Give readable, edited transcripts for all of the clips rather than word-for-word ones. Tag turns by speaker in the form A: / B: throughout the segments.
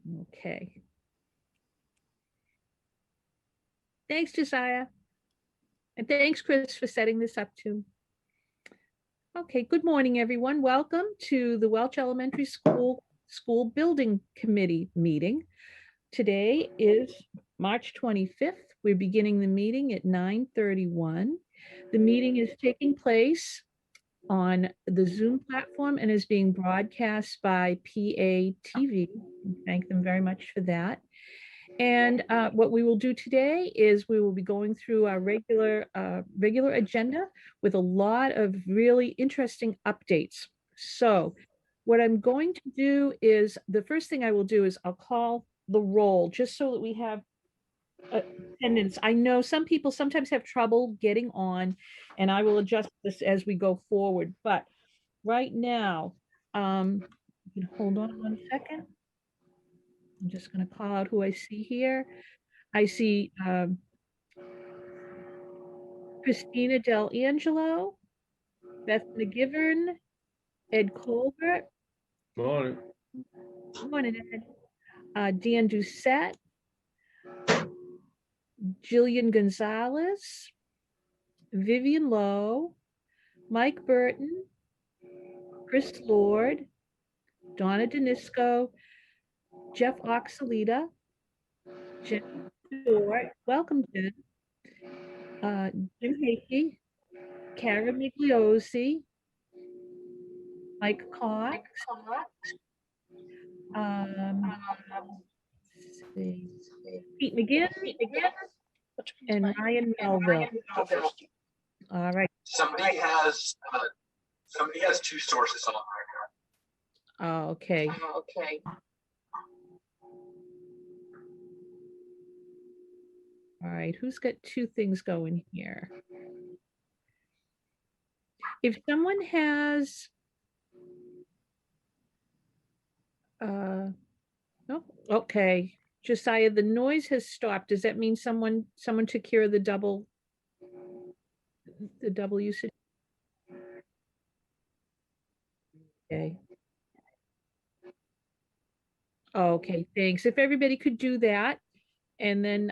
A: Okay. Thanks, Josiah. And thanks, Chris, for setting this up too. Okay, good morning, everyone. Welcome to the Welch Elementary School Building Committee meeting. Today is March 25th. We're beginning the meeting at 9:31. The meeting is taking place on the Zoom platform and is being broadcast by PATV. Thank them very much for that. And what we will do today is we will be going through our regular agenda with a lot of really interesting updates. So what I'm going to do is, the first thing I will do is I'll call the roll just so that we have attendance. I know some people sometimes have trouble getting on, and I will adjust this as we go forward. But right now, you can hold on 1 second. I'm just going to call out who I see here. I see Christina Del Angelo, Beth McGivern, Ed Colbert.
B: Morning.
A: Morning, Ed. Dan Doucette, Jillian Gonzalez, Vivian Lowe, Mike Burton, Chris Lord, Donna Danisco, Jeff Oxalita, Jen Stewart, welcome, Jen, Jim Hakey, Kara Migliosi, Mike Cox, Pete McGinn, and Ryan Melville. All right.
C: Somebody has two sources on right
A: now. Okay.
C: Okay.
A: All right, who's got two things going here? If someone has, oh, okay, Josiah, the noise has stopped. Does that mean someone took care of the double usage? Okay. Okay, thanks. If everybody could do that, and then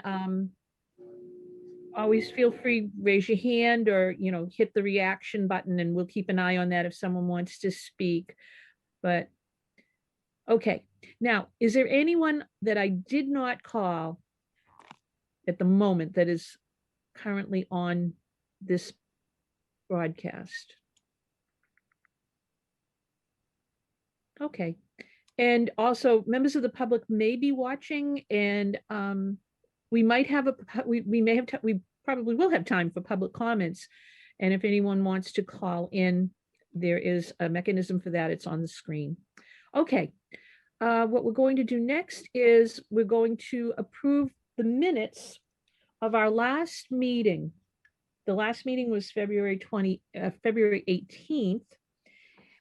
A: always feel free, raise your hand or, hit the reaction button, and we'll keep an eye on that if someone wants to speak. But okay, now, is there anyone that I did not call at the moment that is currently on this broadcast? Okay. And also, members of the public may be watching, and we might have we probably will have time for public comments. And if anyone wants to call in, there is a mechanism for that. It's on the screen. Okay. What we're going to do next is we're going to approve the minutes of our last meeting. The last meeting was February 18th.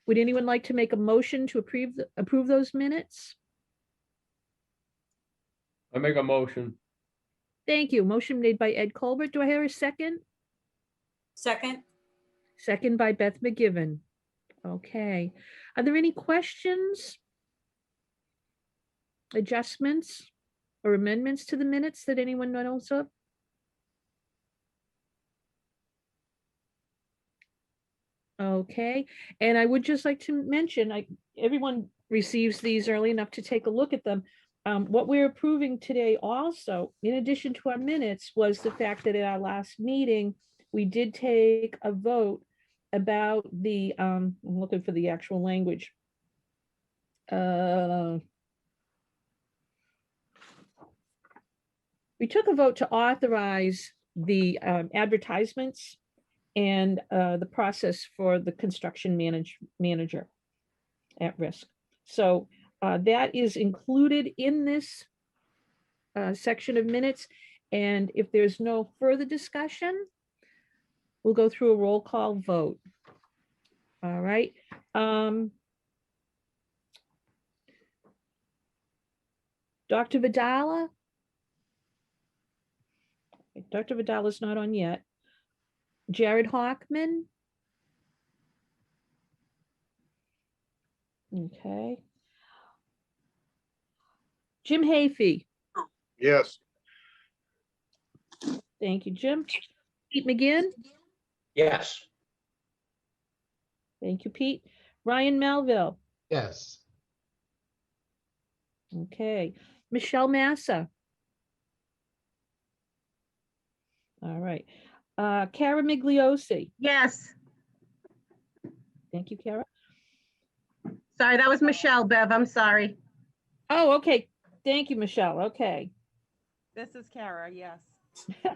A: Would anyone like to make a motion to approve those minutes?
B: I make a motion.
A: Thank you. Motion made by Ed Colbert. Do I hear a second?
D: Second.
A: Second by Beth McGivern. Okay. Are there any questions, adjustments, or amendments to the minutes that anyone knows of? Okay, and I would just like to mention, everyone receives these early enough to take a look at them. What we're approving today also, in addition to our minutes, was the fact that at our last meeting, we did take a vote about the, I'm looking for the actual language. We took a vote to authorize the advertisements and the process for the construction manager at risk. So that is included in this section of minutes. And if there's no further discussion, we'll go through a roll call vote. All right. Dr. Vidala? Dr. Vidala's not on yet. Jared Hockman? Okay. Jim Hayfie.
E: Yes.
A: Thank you, Jim. Pete McGinn.
F: Yes.
A: Thank you, Pete. Ryan Melville.
E: Yes.
A: Okay. Michelle Massa. All right. Kara Migliosi.
G: Yes.
A: Thank you, Kara.
G: Sorry, that was Michelle, Bev. I'm sorry.
A: Oh, okay. Thank you, Michelle. Okay.
H: This is Kara, yes.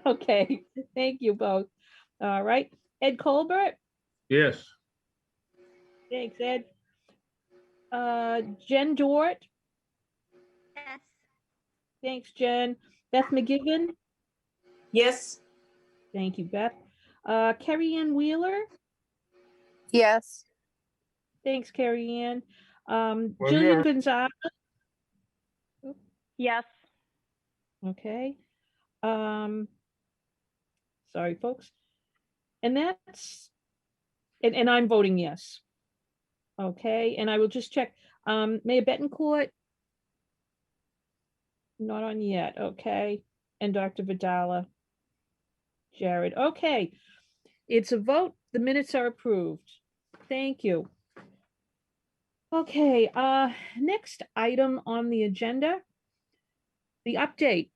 A: Okay. Thank you both. All right. Ed Colbert.
B: Yes.
A: Thanks, Ed. Jen Dort.
I: Yes.
A: Thanks, Jen. Beth McGibbon.
D: Yes.
A: Thank you, Beth. Carrie Ann Wheeler.
I: Yes.
A: Thanks, Carrie Ann.
E: Well,
A: Jillian
E: yeah.
A: Gonzalez.
I: Yes.
A: Okay. Sorry, folks. And that's, and I'm voting yes. Okay, and I will just check. Mayor Betancourt? Not on yet, okay. And Dr. Vidala. Jared, okay. It's a vote. The minutes are approved. Thank you. Okay, next item on the agenda, the update.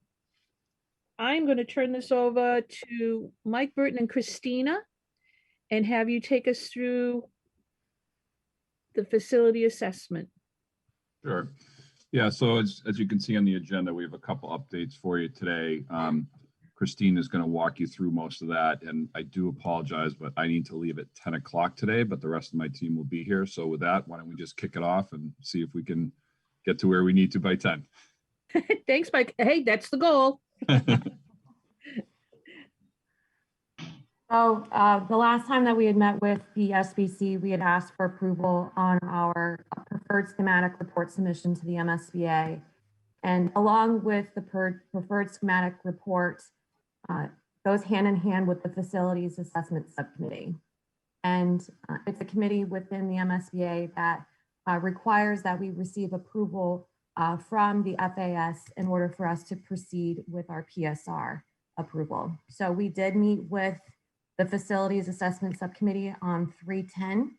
A: I'm going to turn this over to Mike Burton and Christina and have you take us through the facility assessment.
J: Sure. Yeah, so as you can see on the agenda, we have a couple updates for you today. Christine is going to walk you through most of that, and I do apologize, but I need to leave at 10 o'clock today, but the rest of my team will be here. So with that, why don't we just kick it off and see if we can get to where we need to by 10.
A: Thanks, Mike. Hey, that's the goal.
K: So the last time that we had met with the SBC, we had asked for approval on our preferred schematic report submission to the MSBA. And along with the preferred schematic report, goes hand in hand with the facilities assessment subcommittee. And it's a committee within the MSBA that requires that we receive approval from the FAS in order for us to proceed with our PSR approval. So we did meet with the facilities assessment subcommittee on 3/10.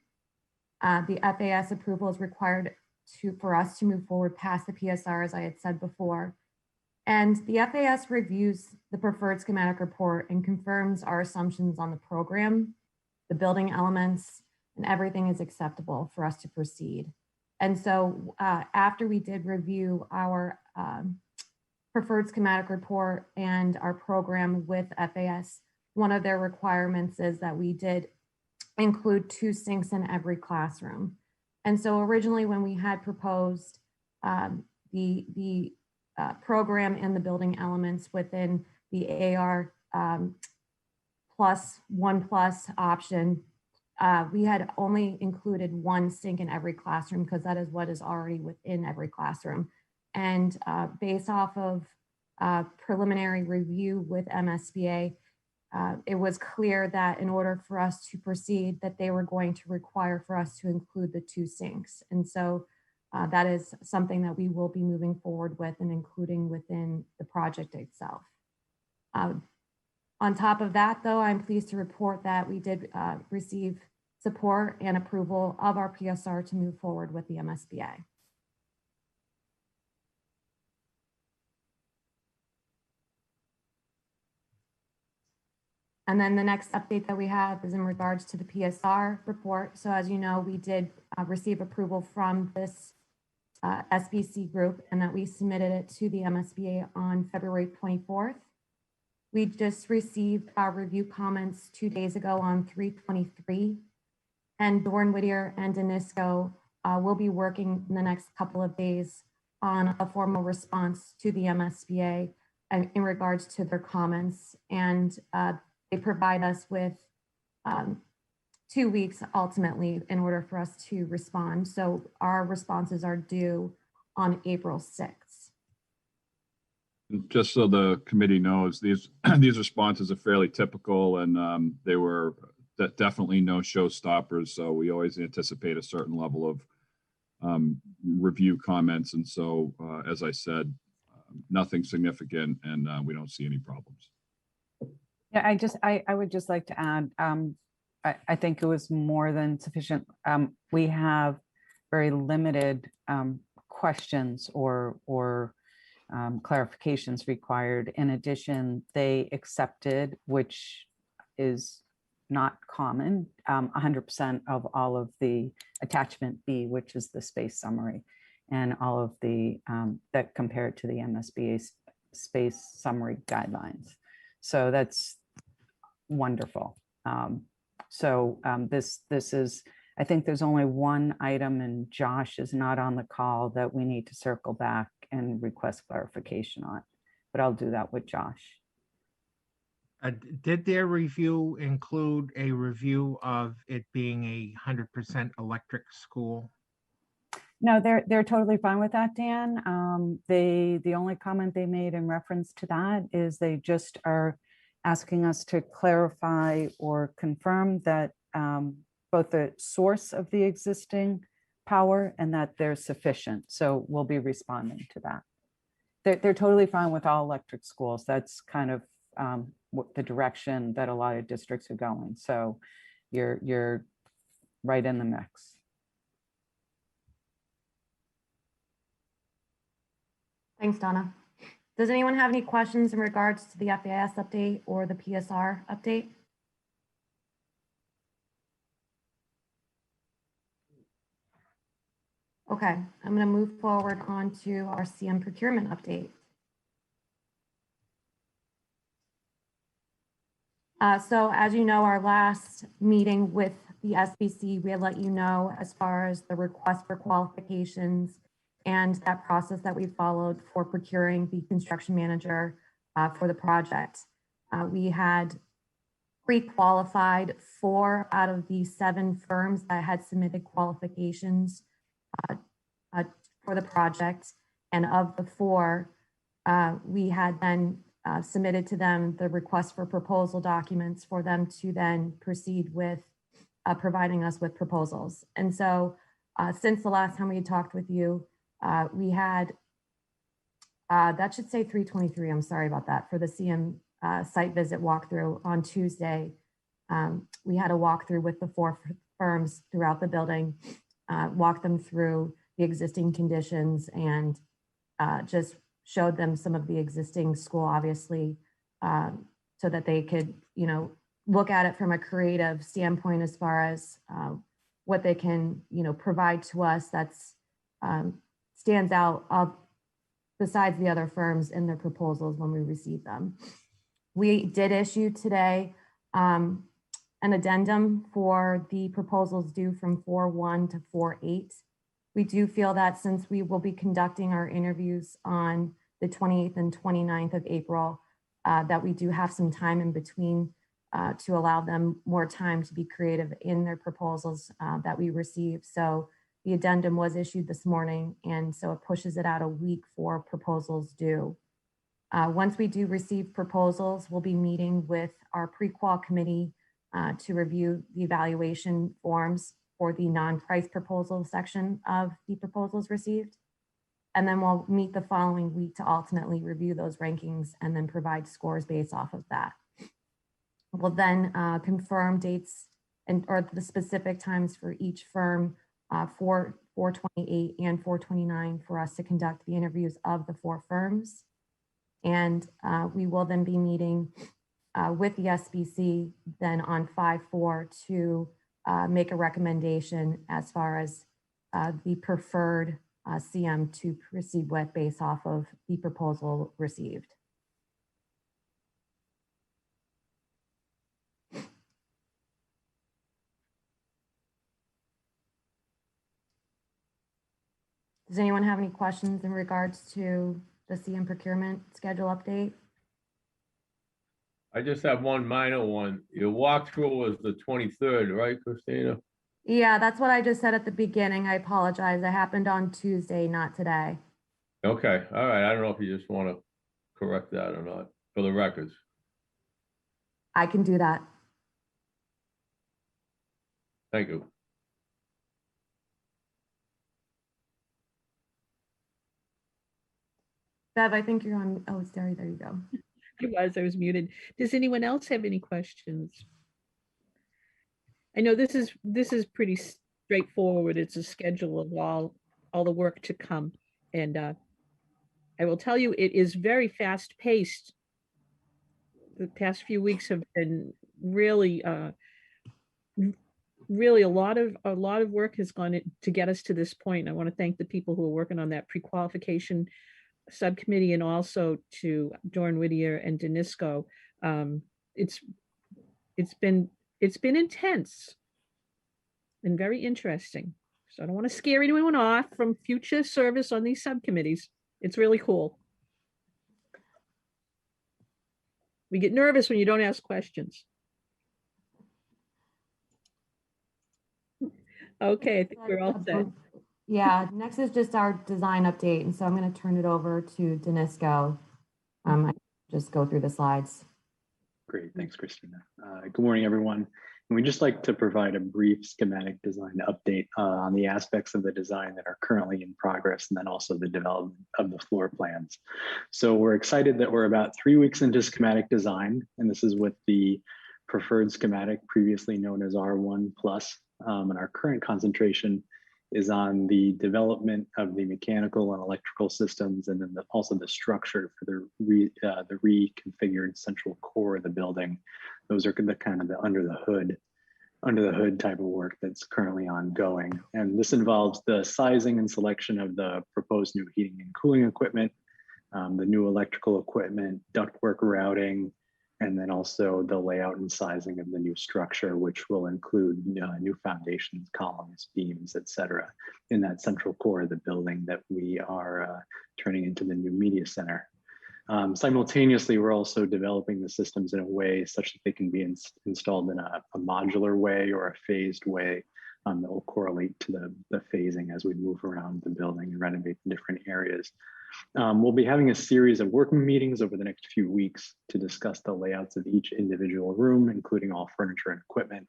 K: The FAS approval is required for us to move forward past the PSR, as I had said before. And the FAS reviews the preferred schematic report and confirms our assumptions on the program, the building elements, and everything is acceptable for us to proceed. And so after we did review our preferred schematic report and our program with FAS, one of their requirements is that we did include 2 sinks in every classroom. And so originally when we had proposed the program and the building elements within the AR plus 1+ option, we had only included 1 sink in every classroom because that is what is already within every classroom. And based off of preliminary review with MSBA, it was clear that in order for us to proceed, that they were going to require for us to include the 2 sinks. And so that is something that we will be moving forward with and including within the project itself. On top of that, though, I'm pleased to report that we did receive support and approval of our PSR to move forward with the MSBA. And then the next update that we have is in regards to the PSR report. So as you know, we did receive approval from this SBC group and that we submitted it to the MSBA on February 24th. We just received our review comments 2 days ago on 3/23, and Dorn Whittier and Danisco will be working in the next couple of days on a formal response to the MSBA in regards to their comments. And they provide us with 2 weeks ultimately in order for us to respond. So our responses are due on April 6th.
J: Just so the committee knows, these responses are fairly typical, and they were definitely no showstoppers. So we always anticipate a certain level of review comments. And so, as I said, nothing significant, and we don't see any problems.
F: Yeah, I would just like to add, I think it was more than sufficient. We have very limited questions or clarifications required. In addition, they accepted, which is not common, 100% of all of the attachment B, which is the space summary, and all of the that compared to the MSBA space summary guidelines. So that's wonderful. This is, I think there's only one item, and Josh is not on the call, that we need to circle back and request clarification on, but I'll do that with Josh.
L: Did their review include a review of it being 100% electric school?
F: No, they're totally fine with that, Dan. The only comment they made in reference to that is they just are asking us to clarify or confirm that both the source of the existing power and that they're sufficient. So we'll be responding to that. They're totally fine with all electric schools. That's kind of what the direction that a lot of districts are going. So you're right in the mix.
K: Thanks, Donna. Does anyone have any questions in regards to the FAS update or the PSR update? Okay, I'm going to move forward on to our CM procurement update. So as you know, our last meeting with the SBC, we had let you know as far as the request for qualifications and that process that we followed for procuring the construction manager for the project. We had pre-qualified 4 out of the 7 firms that had submitted qualifications for the project. And of the 4, we had then submitted to them the request for proposal documents for them to then proceed with providing us with proposals. And so since the last time we had talked with you, we had, that should say 323, I'm sorry about that, for the CM site visit walkthrough on Tuesday. We had a walkthrough with the 4 firms throughout the building, walk them through the existing conditions and just showed them some of the existing school, obviously, so that they could, look at it from a creative standpoint as far as what they can, provide to us that's stands out besides the other firms in their proposals when we receive them. We did issue today an addendum for the proposals due from 4/1 to 4/8. We do feel that since we will be conducting our interviews on the 28th and 29th of April, that we do have some time in between to allow them more time to be creative in their proposals that we receive. So the addendum was issued this morning, and so it pushes it out a week for proposals due. Once we do receive proposals, we'll be meeting with our pre-qual committee to review the evaluation forms for the non-price proposal section of the proposals received. And then we'll meet the following week to ultimately review those rankings and then provide scores based off of that. We'll then confirm dates or the specific times for each firm for 4/28 and 4/29 for us to conduct the interviews of the 4 firms. And we will then be meeting with the SBC then on 5/4 to make a recommendation as far as the preferred CM to proceed with based off of the proposal received. Does anyone have any questions in regards to the CM procurement schedule update?
B: I just have one minor one. Your walkthrough was the 23rd, right, Christina?
K: Yeah, that's what I just said at the beginning. I apologize. It happened on Tuesday, not today.
B: Okay, all right. I don't know if you just want to correct that or not for the records.
K: I can do that.
B: Thank you.
K: Bev, I think you're on, oh, it's there you go.
A: I was muted. Does anyone else have any questions? I know this is pretty straightforward. It's a schedule of all the work to come. And I will tell you, it is very fast paced. The past few weeks have been really, really a lot of work has gone to get us to this point. I want to thank the people who are working on that pre-qualification subcommittee and also to Dorn Whittier and Danisco. It's been intense and very interesting. So I don't want to scare anyone off from future service on these subcommittees. It's really cool. We get nervous when you don't ask questions. Okay, I think we're all set.
K: Yeah, next is just our design update. And so I'm going to turn it over to Danisco. I just go through the slides.
M: Great, thanks, Christina. Good morning, everyone. And we'd just like to provide a brief schematic design update on the aspects of the design that are currently in progress, and then also the development of the floor plans. So we're excited that we're about 3 weeks into schematic design, and this is with the preferred schematic, previously known as R1+, and our current concentration is on the development of the mechanical and electrical systems, and then also the structure for the reconfigured central core of the building. Those are the kind of the under the hood type of work that's currently ongoing. And this involves the sizing and selection of the proposed new heating and cooling equipment, the new electrical equipment, ductwork routing, and then also the layout and sizing of the new structure, which will include new foundations, columns, beams, etc., in that central core of the building that we are turning into the new media center. Simultaneously, we're also developing the systems in a way such that they can be installed in a modular way or a phased way that will correlate to the phasing as we move around the building and renovate the different areas. We'll be having a series of working meetings over the next few weeks to discuss the layouts of each individual room, including all furniture and equipment.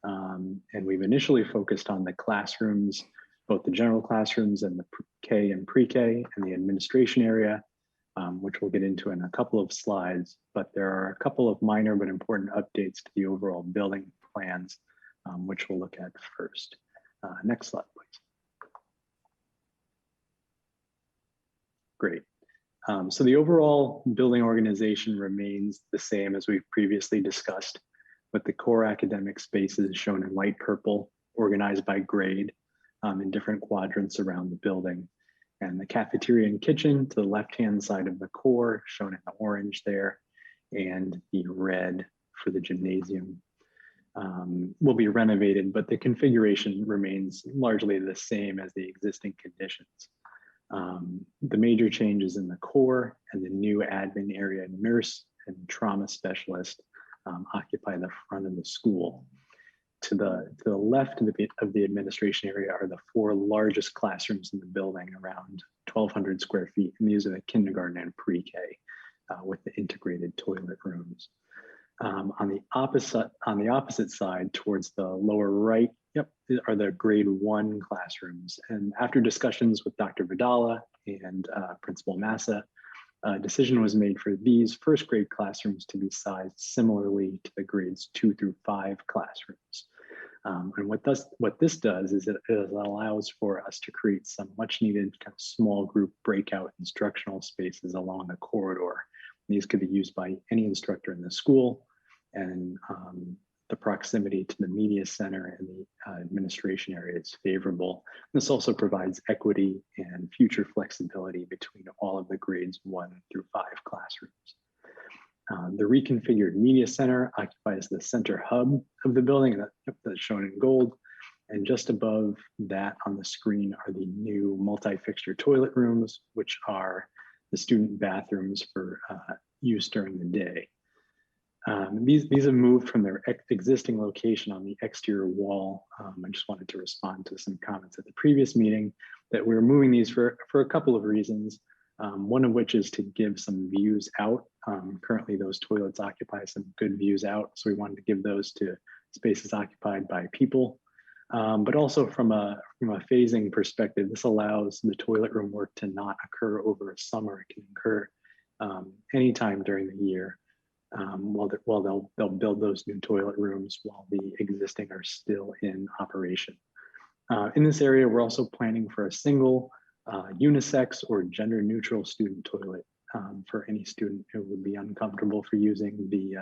M: And we've initially focused on the classrooms, both the general classrooms and the K and pre-K and the administration area, which we'll get into in a couple of slides. But there are a couple of minor but important updates to the overall building plans, which we'll look at first. Next slide, please. Great. So the overall building organization remains the same as we've previously discussed, with the core academic spaces shown in light purple, organized by grade in different quadrants around the building. And the cafeteria and kitchen to the left-hand side of the core, shown in the orange there, and the red for the gymnasium will be renovated, but the configuration remains largely the same as the existing conditions. The major changes in the core and the new admin area nurse and trauma specialist occupy the front of the school. To the left of the administration area are the 4 largest classrooms in the building, around 1,200 square feet. And these are the kindergarten and pre-K with the integrated toilet rooms. On the opposite side, towards the lower right, are the grade 1 classrooms. And after discussions with Dr. Vidala and Principal Massa, a decision was made for these first grade classrooms to be sized similarly to the grades 2 through 5 classrooms. And what this does is it allows for us to create some much needed kind of small group breakout instructional spaces along the corridor. These could be used by any instructor in the school, and the proximity to the media center and the administration area is favorable. This also provides equity and future flexibility between all of the grades 1 through 5 classrooms. The reconfigured media center occupies the center hub of the building that's shown in gold. And just above that on the screen are the new multi-fixture toilet rooms, which are the student bathrooms for use during the day. These have moved from their existing location on the exterior wall. I just wanted to respond to some comments at the previous meeting that we're moving these for a couple of reasons. One of which is to give some views out. Currently those toilets occupy some good views out, so we wanted to give those to spaces occupied by people. But also from a phasing perspective, this allows the toilet room work to not occur over a summer. It can occur anytime during the year, while they'll build those new toilet rooms while the existing are still in operation. In this area, we're also planning for a single unisex or gender neutral student toilet for any student who would be uncomfortable for using the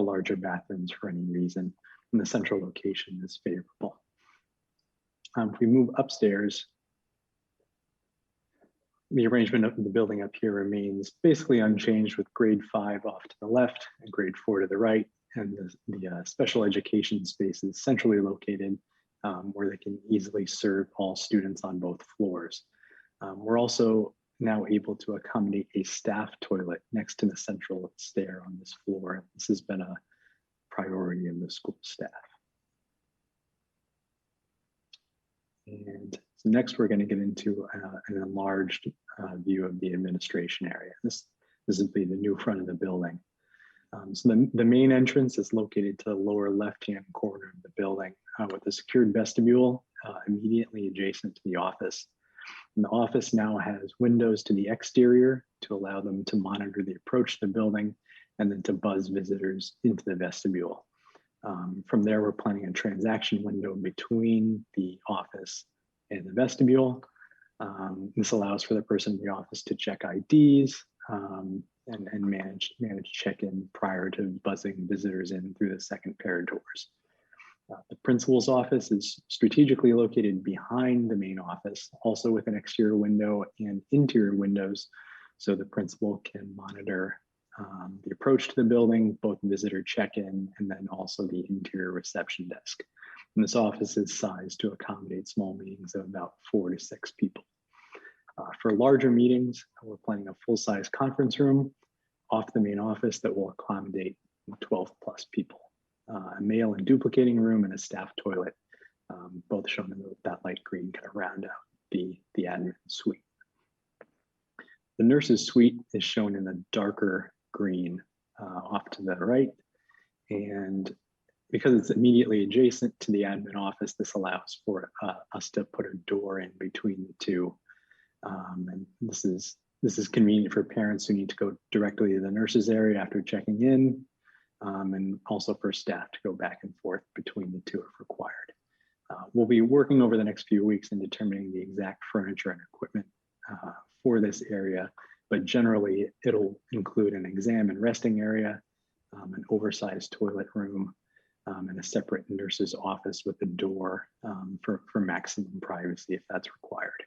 M: larger bathrooms for any reason. And the central location is favorable. If we move upstairs, the arrangement of the building up here remains basically unchanged, with grade 5 off to the left and grade 4 to the right, and the special education spaces centrally located where they can easily serve all students on both floors. We're also now able to accommodate a staff toilet next to the central stair on this floor. This has been a priority of the school staff. And so next we're going to get into an enlarged view of the administration area. This will be the new front of the building. So the main entrance is located to the lower left-hand corner of the building with a secured vestibule immediately adjacent to the office. And the office now has windows to the exterior to allow them to monitor the approach to the building and then to buzz visitors into the vestibule. From there, we're planning a transaction window between the office and the vestibule. This allows for the person in the office to check IDs and manage check-in prior to buzzing visitors in through the second pair of doors. The principal's office is strategically located behind the main office, also with an exterior window and interior windows, so the principal can monitor the approach to the building, both visitor check-in, and then also the interior reception desk. And this office is sized to accommodate small meetings of about 4 to 6 people. For larger meetings, we're planning a full-size conference room off the main office that will accommodate 12 plus people. A mail and duplicating room and a staff toilet, both shown in that light green, kind of round out the admin suite. The nurse's suite is shown in the darker green off to the right. And because it's immediately adjacent to the admin office, this allows for us to put a door in between the two. And this is convenient for parents who need to go directly to the nurse's area after checking in, and also for staff to go back and forth between the two if required. We'll be working over the next few weeks in determining the exact furniture and equipment for this area, but generally it'll include an exam and resting area, an oversized toilet room, and a separate nurse's office with a door for maximum privacy if that's required.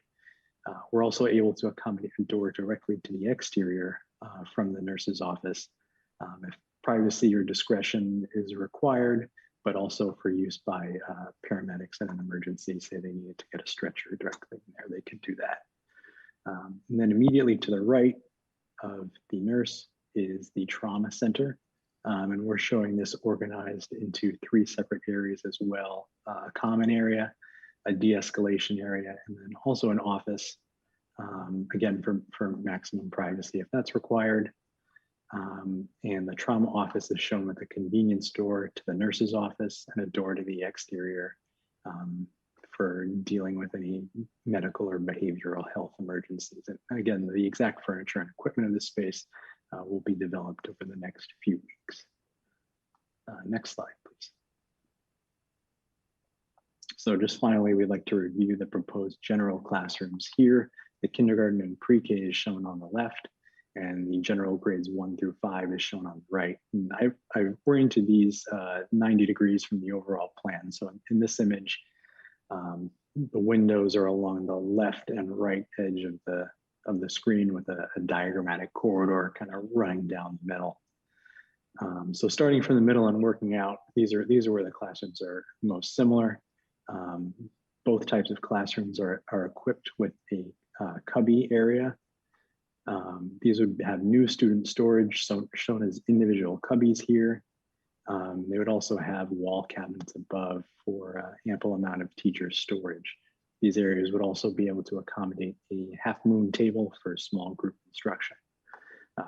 M: We're also able to accommodate a door directly to the exterior from the nurse's office if privacy or discretion is required, but also for use by paramedics in an emergency. Say they needed to get a stretcher directly in there, they could do that. And then immediately to the right of the nurse is the trauma center. And we're showing this organized into 3 separate areas as well: a common area, a de-escalation area, and then also an office, again, for maximum privacy if that's required. And the trauma office is shown with a convenience door to the nurse's office and a door to the exterior for dealing with any medical or behavioral health emergencies. And again, the exact furniture and equipment of this space will be developed over the next few weeks. Next slide, please. So just finally, we'd like to review the proposed general classrooms here. The kindergarten and pre-K is shown on the left, and the general grades 1 through 5 is shown on the right. And I've oriented these 90 degrees from the overall plan. So in this image, the windows are along the left and right edge of the screen with a diagrammatic corridor kind of running down the middle. So starting from the middle and working out, these are where the classrooms are most similar. Both types of classrooms are equipped with a cubby area. These would have new student storage, so shown as individual cubbies here. They would also have wall cabinets above for ample amount of teacher storage. These areas would also be able to accommodate a half-moon table for small group instruction.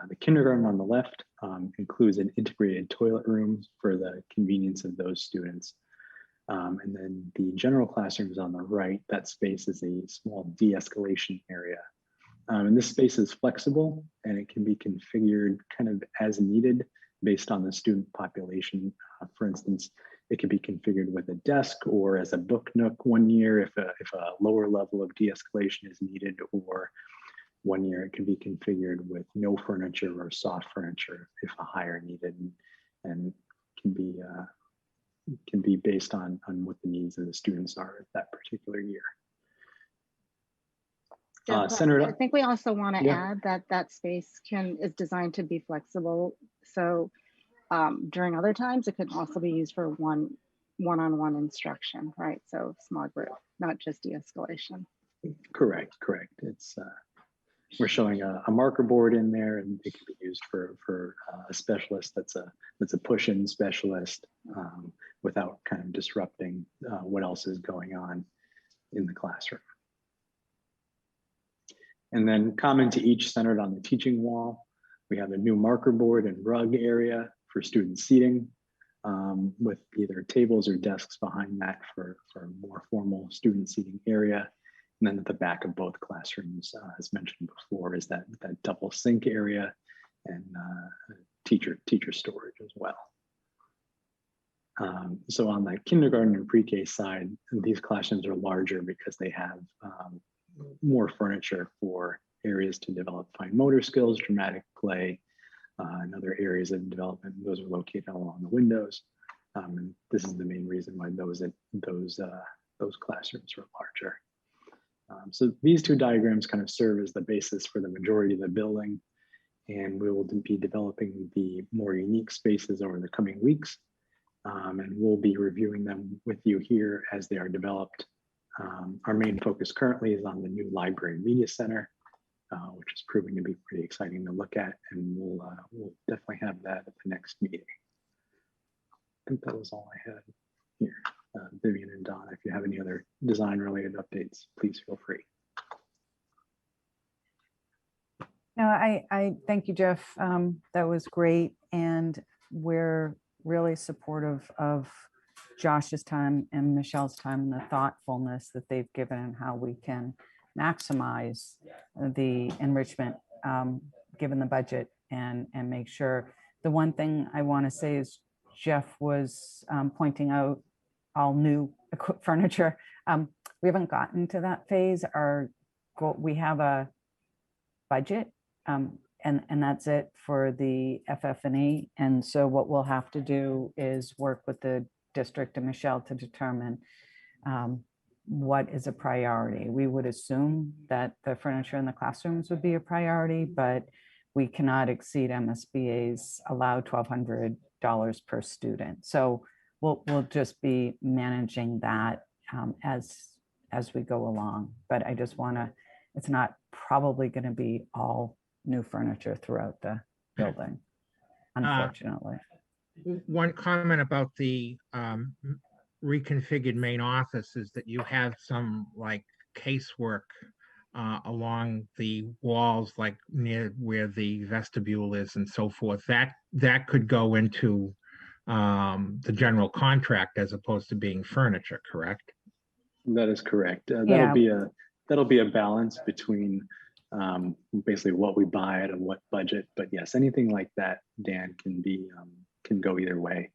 M: The kindergarten on the left includes an integrated toilet room for the convenience of those students. And then the general classrooms on the right, that space is a small de-escalation area. And this space is flexible and it can be configured kind of as needed based on the student population. For instance, it can be configured with a desk or as a book nook one year if a lower level of de-escalation is needed, or one year it can be configured with no furniture or soft furniture if a higher needed, and can be based on what the needs of the students are that particular year. Senator,
I: I think we also want to
M: Yeah.
I: add that that space is designed to be flexible. So during other times, it could also be used for one-on-one instruction, right? So small group, not just de-escalation.
M: correct. It's we're showing a marker board in there, and it can be used for a specialist that's a push-in specialist without kind of disrupting what else is going on in the classroom. And then common to each, centered on the teaching wall, we have a new marker board and rug area for student seating, with either tables or desks behind that for more formal student seating area. And then at the back of both classrooms, as mentioned before, is that double sink area and teacher storage as well. So on the kindergarten and pre-K side, these classrooms are larger because they have more furniture for areas to develop fine motor skills, dramatic play, and other areas of development. Those are located along the windows. And this is the main reason why those classrooms are larger. So these two diagrams kind of serve as the basis for the majority of the building, and we will be developing the more unique spaces over the coming weeks, and we'll be reviewing them with you here as they are developed. Our main focus currently is on the new library and media center, which is proving to be pretty exciting to look at, and we'll definitely have that at the next meeting. I think that was all I had here. Vivian and Don, if you have any other design related updates, please feel free.
F: No, I thank you, Jeff. That was great. And we're really supportive of Josh's time and Michelle's time and the thoughtfulness that they've given and how we can maximize the enrichment given the budget and make sure. The one thing I want to say is Jeff was pointing out all new furniture. We haven't gotten to that phase. We have a budget and that's it for the FF&E. And so what we'll have to do is work with the district and Michelle to determine what is a priority. We would assume that the furniture in the classrooms would be a priority, but we cannot exceed MSBA's allowed $1,200 per student. So we'll just be managing that as we go along. But I just want to, it's not probably going to be all new furniture throughout the building, unfortunately.
L: One comment about the reconfigured main office is that you have some like casework along the walls, like near where the vestibule is and so forth. That could go into the general contract as opposed to being furniture, correct?
M: That is correct.
F: Yeah.
M: That'll be a balance between basically what we buy at and what budget. But yes, anything like that, Dan, can go either way.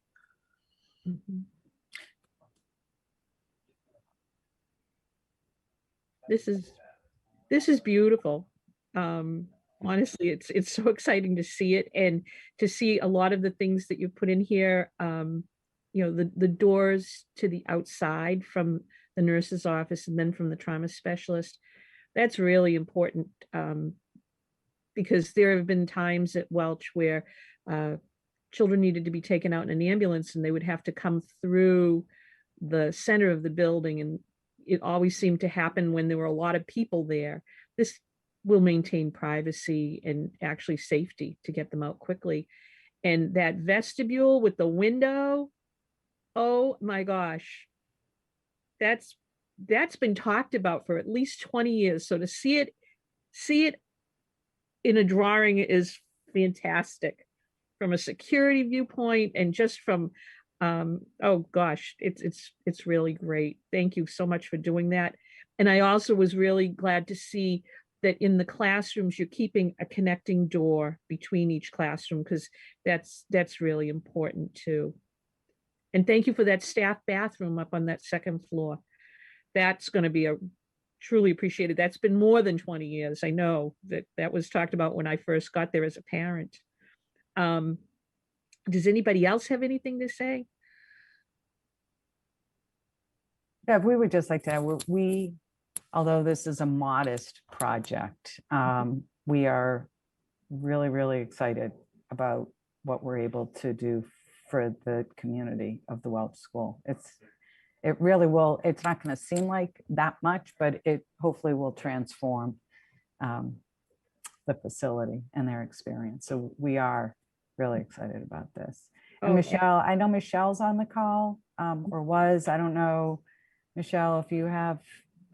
A: Mm-hmm. This is beautiful. Honestly, it's so exciting to see it and to see a lot of the things that you put in here. The doors to the outside from the nurse's office and then from the trauma specialist. That's really important because there have been times at Welch where children needed to be taken out in an ambulance and they would have to come through the center of the building, and it always seemed to happen when there were a lot of people there. This will maintain privacy and actually safety to get them out quickly. And that vestibule with the window, oh my gosh, that's been talked about for at least 20 years. So to see it in a drawing is fantastic from a security viewpoint and just from Oh gosh, it's really great. Thank you so much for doing that. And I also was really glad to see that in the classrooms, you're keeping a connecting door between each classroom, because that's really important too. And thank you for that staff bathroom up on that second floor. That's going to be truly appreciated. That's been more than 20 years. I know that was talked about when I first got there as a parent. Does anybody else have anything to say?
F: Yeah, we would just like to, although this is a modest project, we are really, really excited about what we're able to do for the community of the Welch School. It really will, it's not going to seem like that much, but it hopefully will transform the facility and their experience. So we are really excited about this. And Michelle, I know Michelle's on the call, or was, I don't know, Michelle, if you have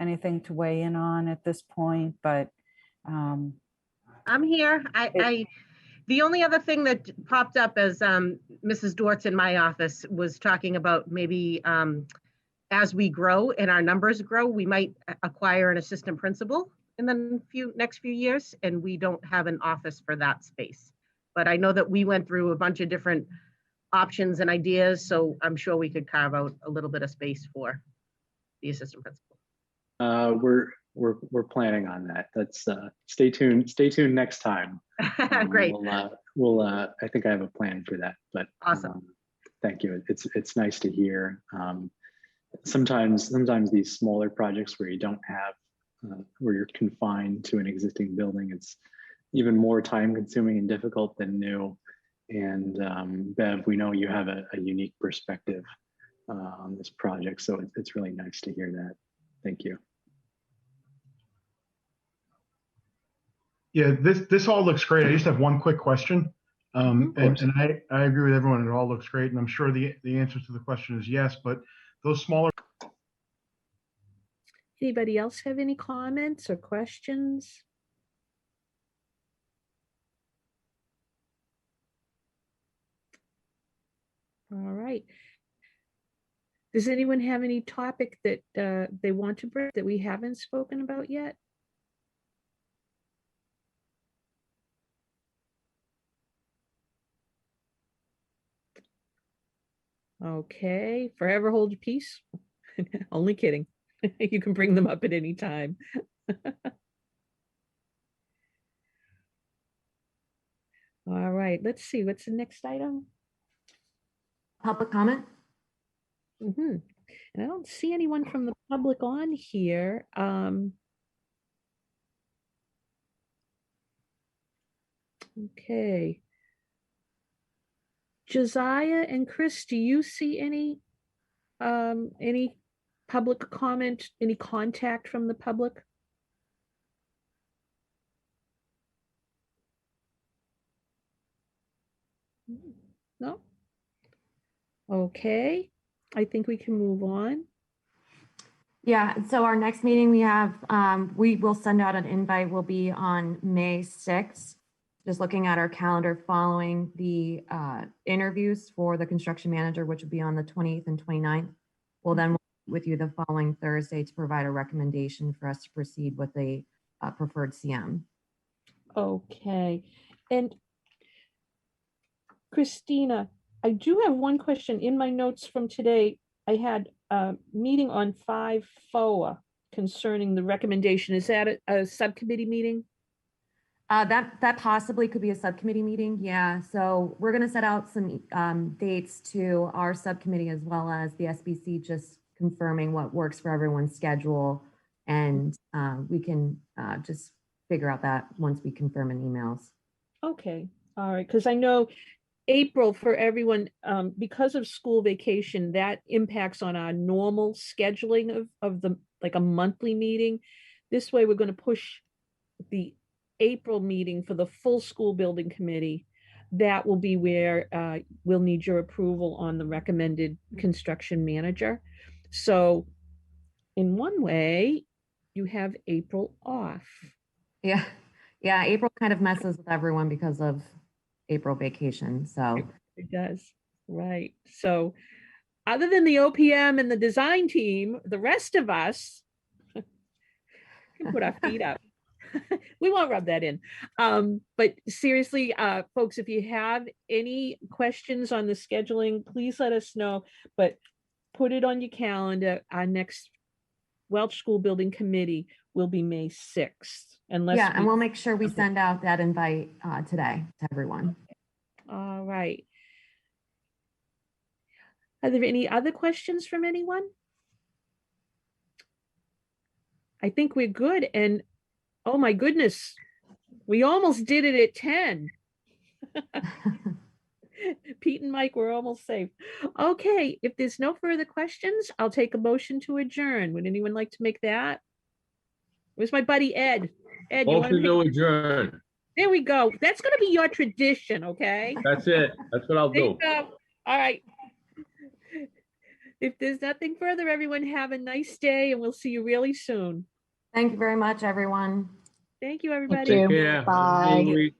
F: anything to weigh in on at this point, but
G: I'm here. The only other thing that popped up as Mrs. Dortz in my office was talking about maybe as we grow and our numbers grow, we might acquire an assistant principal in the next few years, and we don't have an office for that space. But I know that we went through a bunch of different options and ideas, so I'm sure we could carve out a little bit of space for the assistant principal.
M: We're planning on that. That's stay tuned next time.
G: Great.
M: We'll I think I have a plan for that, but
G: awesome.
M: Thank you. It's nice to hear. Sometimes these smaller projects where you don't have where you're confined to an existing building, it's even more time consuming and difficult than new. And Bev, we know you have a unique perspective on this project, so it's really nice to hear that. Thank you.
E: Yeah, this all looks great. I just have one quick question. And I agree with everyone. It all looks great. And I'm sure the answer to the question is yes, but those smaller.
A: Anybody else have any comments or questions? All right. Does anyone have any topic that they want to bring that we haven't spoken about yet? Okay, forever hold your peace. Only kidding. You can bring them up at any time. All right, let's see. What's the next item?
K: Public comment?
A: And I don't see anyone from the public on here. Okay. Josiah and Chris, do you see any public comment, any contact from the public? No? Okay, I think we can move on.
K: Yeah, so our next meeting we have, we will send out an invite, will be on May 6th. Just looking at our calendar following the interviews for the construction manager, which will be on the 28th and 29th. We'll then with you the following Thursday to provide a recommendation for us to proceed with a preferred CM.
A: Okay, and Christina, I do have one question in my notes from today. I had a meeting on 5 FOA concerning the recommendation. Is that a subcommittee meeting?
K: That possibly could be a subcommittee meeting. Yeah, so we're going to set out some dates to our subcommittee as well as the SBC, just confirming what works for everyone's schedule. And we can just figure out that once we confirm in emails.
A: Okay, all right, because I know April for everyone, because of school vacation, that impacts on our normal scheduling of the, like a monthly meeting. This way, we're going to push the April meeting for the full school building committee. That will be where we'll need your approval on the recommended construction manager. So in one way, you have April off.
K: Yeah, April kind of messes with everyone because of April vacation. So
A: it does. Right. So other than the OPM and the design team, the rest of us can put our feet up. We won't rub that in. But seriously, folks, if you have any questions on the scheduling, please let us know, but put it on your calendar. Our next Welch School Building Committee will be May 6th.
K: Yeah, and we'll make sure we send out that invite today to everyone.
A: All right. Are there any other questions from anyone? I think we're good. And oh my goodness, we almost did it at 10. Pete and Mike were almost safe. Okay, if there's no further questions, I'll take a motion to adjourn. Would anyone like to make that? Where's my buddy Ed? Ed, you
B: Motion to adjourn.
A: There we go. That's going to be your tradition, okay?
B: That's it. That's what I'll
A: There you
B: do.
A: go. All right. If there's nothing further, everyone have a nice day and we'll see you really soon.
K: Thank you very much, everyone.
A: Thank you, everybody.
B: Take care.
I: Bye.
B: Good week.